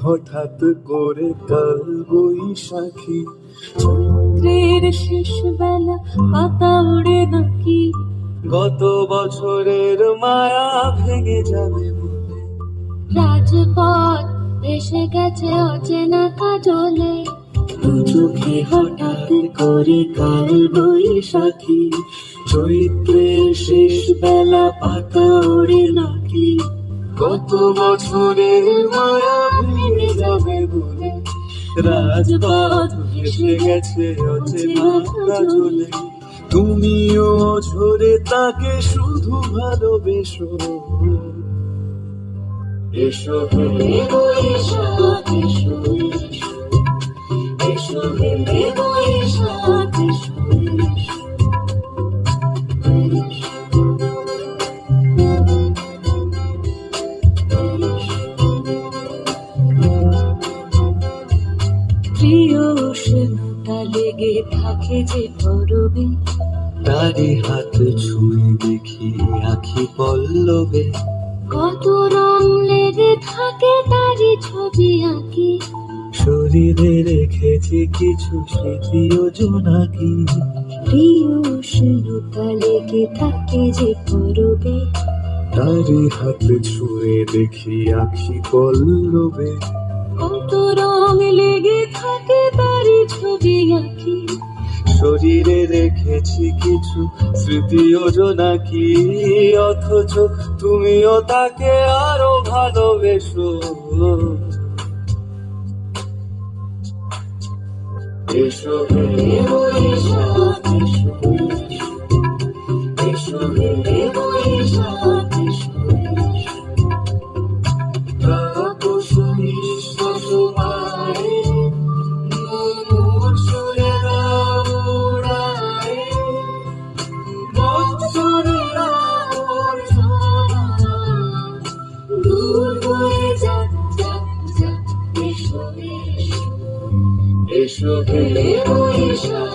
হঠাৎ করে কাল বৈশাখী। চৈত্রের শেষ বেলা পাতা উড়ে নাকি, গত বছরের মায়া ভেঙে যাবে বলে। রাজপথ এসে গেছে অচেনা কাজলে, দু চোখে হঠাৎ করে কাল বৈশাখী। চৈত্রের শেষ বেলা পাতা ওড়ে নাকি, গত বছরের মায়া ভেঙে যাবে বলে। রাজপথ এসে গেছে অচেনা কাজলে, তুমিও ঝরে তাকে শুধু ভালোবেসো। এসো হে বৈশাখ এসো, এসো হে বৈশাখ এসো। প্রিয় উষ্ণতা লেগে থাকে যে পরবে, তারি হাত ছুঁয়ে দেখি আখি পল্লবে। কত রং লেগে থাকে তারই ছবি আঁকি, শরীরে রেখেছি কিছু স্মৃতি ও জোনাকি। প্রিয় উষ্ণতা লেগে থাকে যে পরবে, তারি হাত ছুঁয়ে দেখি আখি পল্লবে। কত রং লেগে থাকে তারই ছবি আঁকি, শরীরে রেখেছি কিছু স্মৃতি ও জোনাকি। অথচ তুমিও তাকে আরো ভালোবেসো। এসো হে বৈশাখ এসো, এসো হে বৈশাখ এসো। তাপস নিঃশ্বাস মারে, মোর সুরে দাও উড়ায়ে। বৎসরের আবর্জনা দূর হয়ে যাক যাক যাক। এসো এসো, এসো হে বৈশাখ।